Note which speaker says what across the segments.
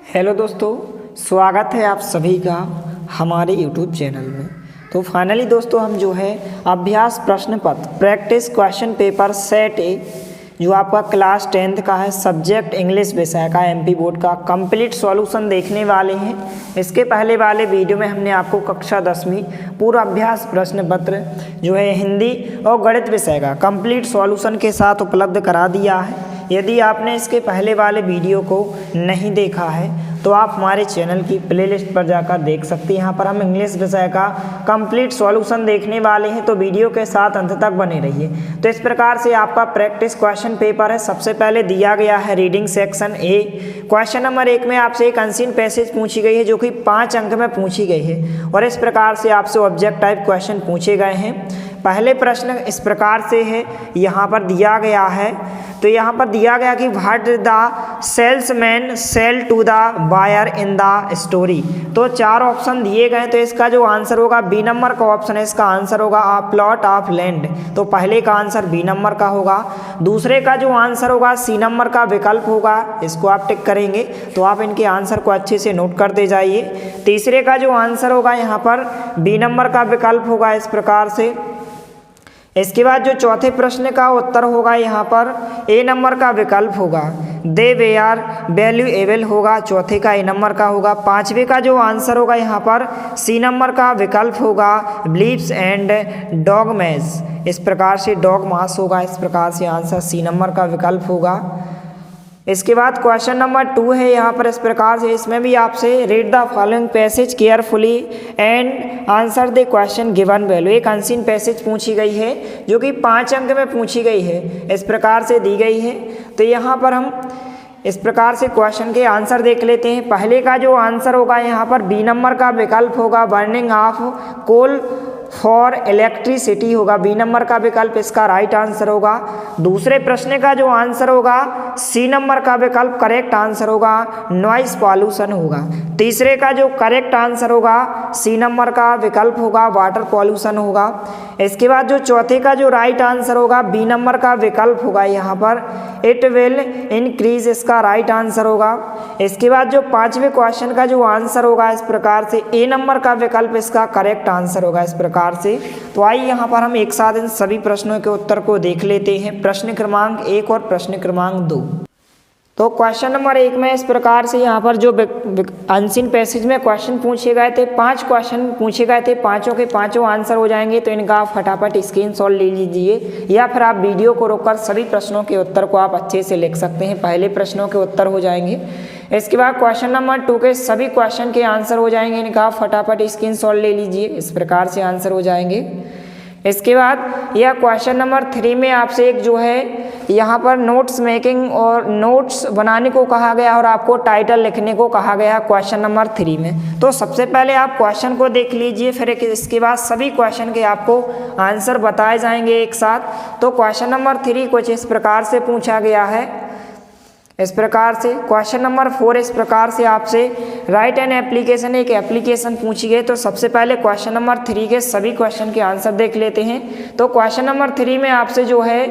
Speaker 1: Hello दोस्तों, स्वागत है आप सभी का हमारे यूट्यूब चैनल में। तो फाइनली दोस्तों हम जो है अभ्यास प्रश्न पत्र प्रैक्टिस क्वेश्चन पेपर सेट ए जो आपका क्लास 10th का है, सब्जेक्ट इंग्लिश विषय का, एमपी बोर्ड का कंप्लीट सॉल्यूशन देखने वाले हैं। इसके पहले वाले वीडियो में हमने आपको कक्षा 10वीं पूरा अभ्यास प्रश्न पत्र जो है हिंदी और गणित विषय का कंप्लीट सॉल्यूशन के साथ उपलब्ध करा दिया है। यदि आपने इसके पहले वाले वीडियो को नहीं देखा है तो आप हमारे चैनल की प्लेलिस्ट पर जाकर देख सकते हैं। यहाँ पर हम इंग्लिश विषय का कंप्लीट सॉल्यूशन देखने वाले हैं, तो वीडियो के साथ अंत तक बने रहिए। तो इस प्रकार से आपका प्रैक्टिस क्वेश्चन पेपर है। सबसे पहले दिया गया है reading section A. Question number 1 में आपसे एक अनसीन पैसेज पूछी गई है जो कि 5 अंक में पूछी गई है और इस प्रकार से आपसे ऑब्जेक्ट टाइप क्वेश्चन पूछे गए हैं। पहले प्रश्न इस प्रकार से है, यहाँ पर दिया गया है, तो यहाँ पर दिया गया कि what the salesman sell to the buyer in the story. तो 4 ऑप्शन दिए गए, तो इसका जो आंसर होगा बी नंबर का ऑप्शन है, इसका आंसर होगा आ प्लॉट ऑफ लैंड। तो पहले का आंसर बी नंबर का होगा। दूसरे का जो आंसर होगा सी नंबर का विकल्प होगा, इसको आप टिक करेंगे। तो आप इनके आंसर को अच्छे से नोट करते जाइए। तीसरे का जो आंसर होगा यहाँ पर बी नंबर का विकल्प होगा, इस प्रकार से। इसके बाद जो चौथे प्रश्न का उत्तर होगा यहाँ पर ए नंबर का विकल्प होगा, दे वे आर वैल्यूएबल होगा, चौथे का ए नंबर का होगा। पांचवे का जो आंसर होगा यहाँ पर सी नंबर का विकल्प होगा, बिलीव्स एंड डॉगमेस, इस प्रकार से डॉगमास होगा, इस प्रकार से आंसर सी नंबर का विकल्प होगा। इसके बाद क्वेश्चन नंबर 2 है यहाँ पर इस प्रकार से, इसमें भी आपसे read the following passage carefully and answer the question given value. एक अनसीन पैसेज पूछी गई है जो कि 5 अंक में पूछी गई है, इस प्रकार से दी गई है। तो यहाँ पर हम इस प्रकार से क्वेश्चन के आंसर देख लेते हैं। पहले का जो आंसर होगा यहाँ पर बी नंबर का विकल्प होगा, burning of coal for electricity होगा, बी नंबर का विकल्प इसका राइट आंसर होगा। दूसरे प्रश्न का जो आंसर होगा सी नंबर का विकल्प करेक्ट आंसर होगा, नॉइस पॉल्यूशन होगा। तीसरे का जो करेक्ट आंसर होगा सी नंबर का विकल्प होगा, वाटर पॉल्यूशन होगा। इसके बाद जो चौथे का जो राइट आंसर होगा बी नंबर का विकल्प होगा यहाँ पर, इट विल इंक्रीज, इसका राइट आंसर होगा। इसके बाद जो 5वें क्वेश्चन का जो आंसर होगा इस प्रकार से ए नंबर का विकल्प इसका करेक्ट आंसर होगा, इस प्रकार से। तो आइए यहाँ पर हम एक साथ इन सभी प्रश्नों के उत्तर को देख लेते हैं, प्रश्न क्रमांक 1 और प्रश्न क्रमांक 2। तो क्वेश्चन नंबर 1 में इस प्रकार से यहाँ पर जो अनसीन पैसेज में क्वेश्चन पूछे गए थे, 5 क्वेश्चन पूछे गए थे, पांचों के पांचों आंसर हो जाएंगे। तो इनका आप फटाफट स्क्रीनशॉट ले लीजिए या फिर आप वीडियो को रोककर सभी प्रश्नों के उत्तर को आप अच्छे से लिख सकते हैं। पहले प्रश्नों के उत्तर हो जाएंगे। इसके बाद क्वेश्चन नंबर 2 के सभी क्वेश्चन के आंसर हो जाएंगे। इनका आप फटाफट स्क्रीनशॉट ले लीजिए, इस प्रकार से आंसर हो जाएंगे। इसके बाद यह क्वेश्चन नंबर 3 में आपसे एक जो है यहाँ पर नोट्स मेकिंग और नोट्स बनाने को कहा गया और आपको टाइटल लिखने को कहा गया क्वेश्चन नंबर 3 में। तो सबसे पहले आप क्वेश्चन को देख लीजिए, फिर इसके बाद सभी क्वेश्चन के आपको आंसर बताए जाएंगे एक साथ। तो क्वेश्चन नंबर 3 कुछ इस प्रकार से पूछा गया है, इस प्रकार से। क्वेश्चन नंबर 4 इस प्रकार से आपसे राइट एन एप्लीकेशन, एक एप्लीकेशन पूछी गई। तो सबसे पहले क्वेश्चन नंबर 3 के सभी क्वेश्चन के आंसर देख लेते हैं। तो क्वेश्चन नंबर 3 में आपसे जो है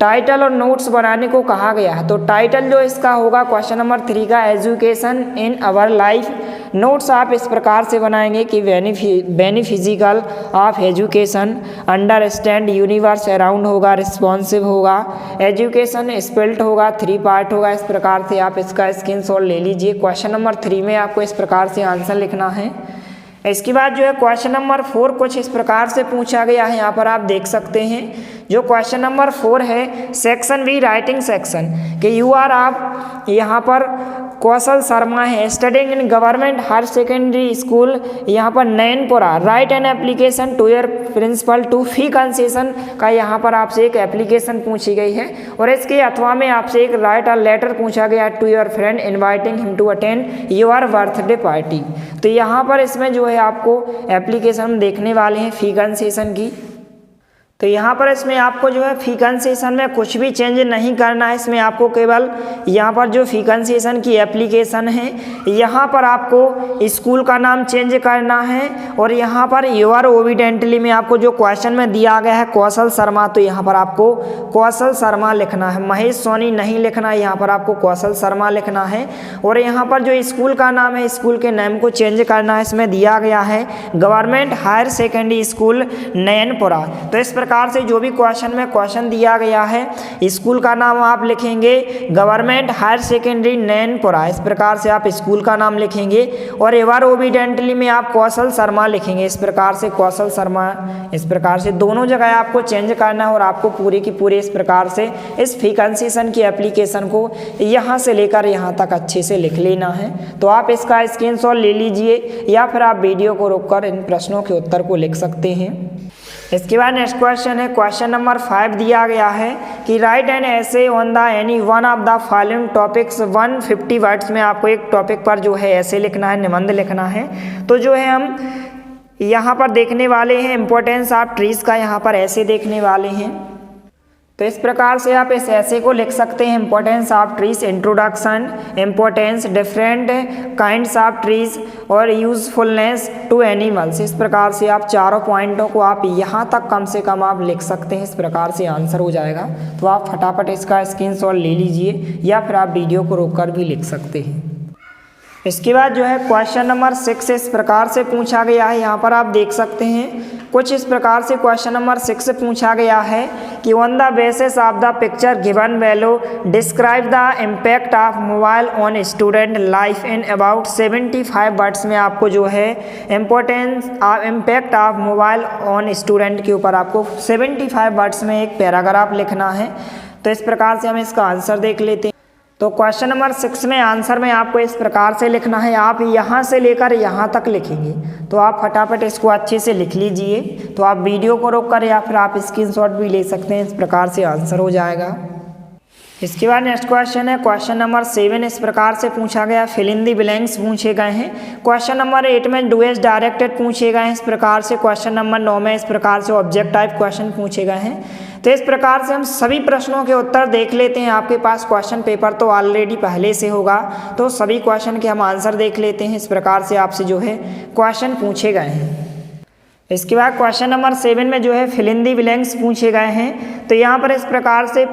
Speaker 1: टाइटल और नोट्स बनाने को कहा गया है। तो टाइटल जो इसका होगा क्वेश्चन नंबर 3 का, education in our life. Notes आप इस प्रकार से बनाएंगे कि beneficial of education, understand universe around होगा, रिस्पॉन्सिव होगा, एजुकेशन स्पेल्ट होगा, 3 पार्ट होगा। इस प्रकार से आप इसका स्क्रीनशॉट ले लीजिए। क्वेश्चन नंबर 3 में आपको इस प्रकार से आंसर लिखना है। इसके बाद जो है क्वेश्चन नंबर 4 कुछ इस प्रकार से पूछा गया है, यहाँ पर आप देख सकते हैं। जो क्वेश्चन नंबर 4 है सेक्शन बी राइटिंग सेक्शन कि यू आर, आप यहाँ पर कौशल शर्मा है, studying in government higher secondary school यहाँ पर Nainpura, write an application to your principal to fee concession का यहाँ पर आपसे एक एप्लीकेशन पूछी गई है। और इसके अथवा में आपसे एक राइट अ लेटर पूछा गया to your friend inviting him to attend your birthday party. तो यहाँ पर इसमें जो है आपको एप्लीकेशन देखने वाले हैं फी कंसेशन की। तो यहाँ पर इसमें आपको जो है फी कंसेशन में कुछ भी चेंज नहीं करना है। इसमें आपको केवल यहाँ पर जो फी कंसेशन की एप्लीकेशन है यहाँ पर आपको स्कूल का नाम चेंज करना है और यहाँ पर योर ओविडेंटली में आपको जो क्वेश्चन में दिया गया है कौशल शर्मा, तो यहाँ पर आपको कौशल शर्मा लिखना है, महेश सोनी नहीं लिखना है, यहाँ पर आपको कौशल शर्मा लिखना है। और यहाँ पर जो स्कूल का नाम है स्कूल के नाम को चेंज करना है। इसमें दिया गया है गवर्नमेंट हायर सेकेंडरी स्कूल नयनपुरा। तो इस प्रकार से जो भी क्वेश्चन में क्वेश्चन दिया गया है स्कूल का नाम आप लिखेंगे गवर्नमेंट हायर सेकेंडरी नयनपुरा, इस प्रकार से आप स्कूल का नाम लिखेंगे। और एवर ओबिडेंटली में आप कौशल शर्मा लिखेंगे, इस प्रकार से कौशल शर्मा, इस प्रकार से दोनों जगह आपको चेंज करना है। और आपको पूरे की पूरे इस प्रकार से इस फी कंसेशन की एप्लीकेशन को यहाँ से लेकर यहाँ तक अच्छे से लिख लेना है। तो आप इसका स्क्रीनशॉट ले लीजिए या फिर आप वीडियो को रोककर इन प्रश्नों के उत्तर को लिख सकते हैं। इसके बाद नेक्स्ट क्वेश्चन है, क्वेश्चन नंबर 5 दिया गया है कि राइट एन ऐसे on the any one of the following topics 150 words में आपको एक टॉपिक पर जो है ऐसे लिखना है, निबंध लिखना है। तो जो है हम यहाँ पर देखने वाले हैं इम्पोर्टेंस ऑफ ट्रीज का, यहाँ पर ऐसे देखने वाले हैं। तो इस प्रकार से आप इस ऐसे को लिख सकते हैं, importance of trees, introduction, importance, different kinds of trees और यूजफुलनेस टू एनिमल्स। इस प्रकार से आप चारों पॉइंटों को आप यहाँ तक कम से कम आप लिख सकते हैं, इस प्रकार से आंसर हो जाएगा। तो आप फटाफट इसका स्क्रीनशॉट ले लीजिए या फिर आप वीडियो को रोककर भी लिख सकते हैं। इसके बाद जो है क्वेश्चन नंबर 6 इस प्रकार से पूछा गया है, यहाँ पर आप देख सकते हैं कुछ इस प्रकार से क्वेश्चन नंबर 6 पूछा गया है कि on the basis of the picture given below describe the impact of mobile on student life in about 75 words में आपको जो है importance impact of mobile on student के ऊपर आपको 75 वर्ड्स में एक पैराग्राफ लिखना है। तो इस प्रकार से हम इसका आंसर देख लेते हैं। तो क्वेश्चन नंबर 6 में आंसर में आपको इस प्रकार से लिखना है, आप यहाँ से लेकर यहाँ तक लिखेंगे। तो आप फटाफट इसको अच्छे से लिख लीजिए। तो आप वीडियो को रोककर या फिर आप स्क्रीनशॉट भी ले सकते हैं, इस प्रकार से आंसर हो जाएगा। इसके बाद नेक्स्ट क्वेश्चन है क्वेश्चन नंबर 7 इस प्रकार से पूछा गया, फिल इन द ब्लैंक्स पूछे गए हैं। क्वेश्चन नंबर 8 में डू एज डायरेक्टेड पूछे गए हैं, इस प्रकार से क्वेश्चन नंबर 9 में इस प्रकार से ऑब्जेक्ट टाइप क्वेश्चन पूछे गए हैं। तो इस प्रकार से हम सभी प्रश्नों के उत्तर देख लेते हैं। आपके पास क्वेश्चन पेपर तो ऑलरेडी पहले से होगा, तो सभी क्वेश्चन के हम आंसर देख लेते हैं। इस प्रकार से आपसे जो है क्वेश्चन पूछे गए हैं। इसके बाद क्वेश्चन नंबर 7 में जो है फिल इन द ब्लैंक्स पूछे गए हैं। तो यहाँ पर इस प्रकार से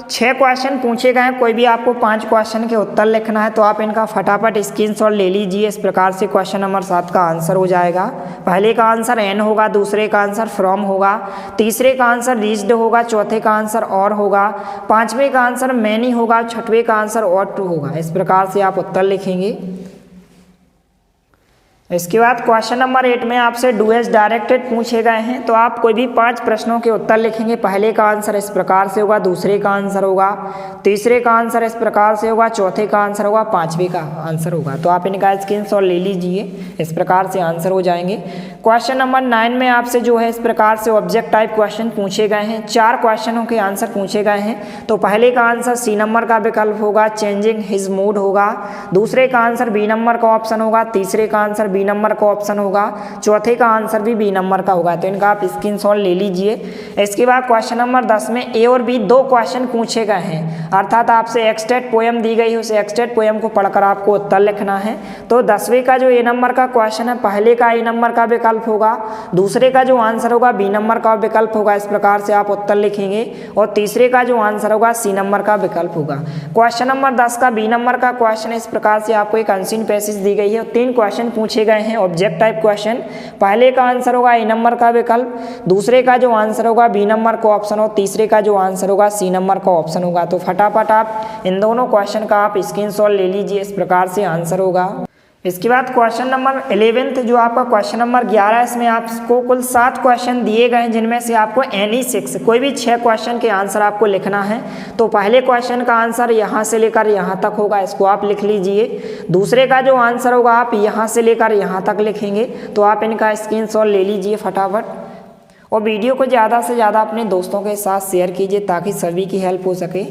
Speaker 1: 6 क्वेश्चन पूछे गए हैं, कोई भी आपको 5 क्वेश्चन के उत्तर लिखना है। तो आप इनका फटाफट स्क्रीनशॉट ले लीजिए। इस प्रकार से क्वेश्चन नंबर 7 का आंसर हो जाएगा। पहले का आंसर एन होगा, दूसरे का आंसर फ्रॉम होगा, तीसरे का आंसर रीच्ड होगा, चौथे का आंसर और होगा, पाँचवें का आंसर मैनी होगा, छठवें का आंसर ऑट टू होगा। इस प्रकार से आप उत्तर लिखेंगे। इसके बाद क्वेश्चन नंबर 8 में आपसे डू एज डायरेक्टेड पूछे गए हैं। तो आप कोई भी 5 प्रश्नों के उत्तर लिखेंगे। पहले का आंसर इस प्रकार से होगा, दूसरे का आंसर होगा, तीसरे का आंसर इस प्रकार से होगा, चौथे का आंसर होगा, पाँचवें का आंसर होगा। तो आप इनका स्क्रीनशॉट ले लीजिए, इस प्रकार से आंसर हो जाएंगे। क्वेश्चन नंबर 9 में आपसे जो है इस प्रकार से ऑब्जेक्ट टाइप क्वेश्चन पूछे गए हैं। 4 क्वेश्चनों के आंसर पूछे गए हैं। तो पहले का आंसर सी नंबर का विकल्प होगा, चेंजिंग हिज मूड होगा, दूसरे का आंसर बी नंबर का ऑप्शन होगा, तीसरे का आंसर बी नंबर का ऑप्शन होगा, चौथे का आंसर भी बी नंबर का होगा। तो इनका आप स्क्रीनशॉट ले लीजिए। इसके बाद क्वेश्चन नंबर 10 में ए और बी 2 क्वेश्चन पूछे गए हैं, अर्थात आपसे एक्सटेट पोएम दी गई है, उस एक्सटेट पोएम को पढ़कर आपको उत्तर लिखना है। तो 10वें का जो ए नंबर का क्वेश्चन है, पहले का ए नंबर का विकल्प होगा, दूसरे का जो आंसर होगा बी नंबर का विकल्प होगा। इस प्रकार से आप उत्तर लिखेंगे। और तीसरे का जो आंसर होगा सी नंबर का विकल्प होगा। क्वेश्चन नंबर 10 का बी नंबर का क्वेश्चन इस प्रकार से आपको एक अनसीन पैसेज दी गई है और 3 क्वेश्चन पूछे गए हैं ऑब्जेक्ट टाइप क्वेश्चन। पहले का आंसर होगा ए नंबर का विकल्प, दूसरे का जो आंसर होगा बी नंबर का ऑप्शन और तीसरे का जो आंसर होगा सी नंबर का ऑप्शन होगा। तो फटाफट आप इन दोनों क्वेश्चन का आप स्क्रीनशॉट ले लीजिए। इस प्रकार से आंसर होगा। इसके बाद क्वेश्चन नंबर 11 जो आपका क्वेश्चन नंबर 11, इसमें आपको कुल 7 क्वेश्चन दिए गए हैं, जिनमें से आपको एनी 6 कोई भी 6 क्वेश्चन के आंसर आपको लिखना है। तो पहले क्वेश्चन का आंसर यहाँ से लेकर यहाँ तक होगा, इसको आप लिख लीजिए। दूसरे का जो आंसर होगा आप यहाँ से लेकर यहाँ तक लिखेंगे। तो आप इनका स्क्रीनशॉट ले लीजिए फटाफट। और वीडियो को ज़्यादा से ज़्यादा अपने दोस्तों के साथ शेयर कीजिए ताकि सभी की हेल्प हो सके।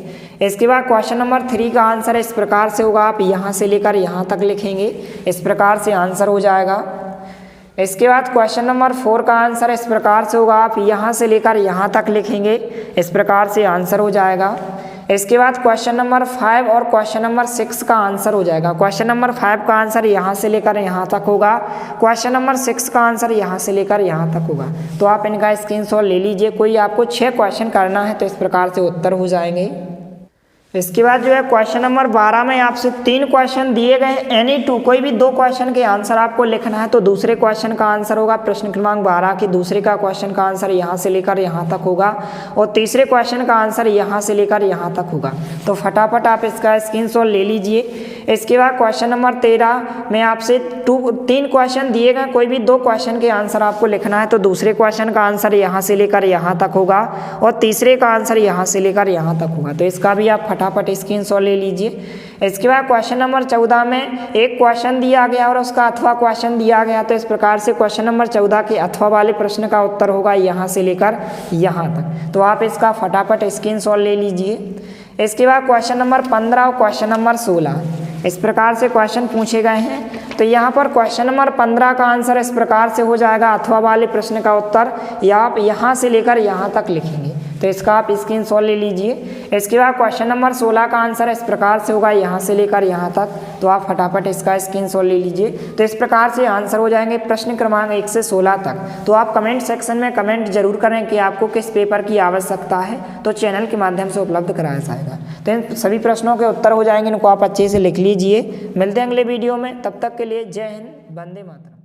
Speaker 1: इसके बाद क्वेश्चन नंबर 3 का आंसर इस प्रकार से होगा, आप यहाँ से लेकर यहाँ तक लिखेंगे। इस प्रकार से आंसर हो जाएगा। इसके बाद क्वेश्चन नंबर 4 का आंसर इस प्रकार से होगा, आप यहाँ से लेकर यहाँ तक लिखेंगे, इस प्रकार से आंसर हो जाएगा। इसके बाद क्वेश्चन नंबर 5 और क्वेश्चन नंबर 6 का आंसर हो जाएगा। क्वेश्चन नंबर 5 का आंसर यहाँ से लेकर यहाँ तक होगा, क्वेश्चन नंबर 6 का आंसर यहाँ से लेकर यहाँ तक होगा। तो आप इनका स्क्रीनशॉट ले लीजिए। कोई आपको 6 क्वेश्चन करना है तो इस प्रकार से उत्तर हो जाएंगे। इसके बाद जो है क्वेश्चन नंबर 12 में आपसे 3 क्वेश्चन दिए गए, एनी 2 कोई भी 2 क्वेश्चन के आंसर आपको लिखना है। तो दूसरे क्वेश्चन का आंसर होगा प्रश्न क्रमांक 12 के दूसरे का क्वेश्चन का आंसर यहाँ से लेकर यहाँ तक होगा और तीसरे क्वेश्चन का आंसर यहाँ से लेकर यहाँ तक होगा। तो फटाफट आप इसका स्क्रीनशॉट ले लीजिए। इसके बाद क्वेश्चन नंबर 13 में आपसे 3 क्वेश्चन दिए गए, कोई भी 2 क्वेश्चन के आंसर आपको लिखना है। तो दूसरे क्वेश्चन का आंसर यहाँ से लेकर यहाँ तक होगा और तीसरे का आंसर यहाँ से लेकर यहाँ तक होगा। तो इसका भी आप फटाफट स्क्रीनशॉट ले लीजिए। इसके बाद क्वेश्चन नंबर 14 में एक क्वेश्चन दिया गया और उसका अथवा क्वेश्चन दिया गया। तो इस प्रकार से क्वेश्चन नंबर 14 के अथवा वाले प्रश्न का उत्तर होगा यहाँ से लेकर यहाँ तक। तो आप इसका फटाफट स्क्रीनशॉट ले लीजिए। इसके बाद क्वेश्चन नंबर 15 और क्वेश्चन नंबर 16 इस प्रकार से क्वेश्चन पूछे गए हैं। तो यहाँ पर क्वेश्चन नंबर 15 का आंसर इस प्रकार से हो जाएगा, अथवा वाले प्रश्न का उत्तर या आप यहाँ से लेकर यहाँ तक लिखेंगे। तो इसका आप स्क्रीनशॉट ले लीजिए। इसके बाद क्वेश्चन नंबर 16 का आंसर इस प्रकार से होगा, यहाँ से लेकर यहाँ तक। तो आप फटाफट इसका स्क्रीनशॉट ले लीजिए। तो इस प्रकार से आंसर हो जाएंगे प्रश्न क्रमांक 1 से 16 तक। तो आप कमेंट सेक्शन में कमेंट जरूर करें कि आपको किस पेपर की आवश्यकता है, तो चैनल के माध्यम से उपलब्ध कराया जाएगा। तो इन सभी प्रश्नों के उत्तर हो जाएंगे, इनको आप अच्छे से लिख लीजिए। मिलते हैं अगले वीडियो में, तब तक के लिए जय हिंद, वंदे मातरम।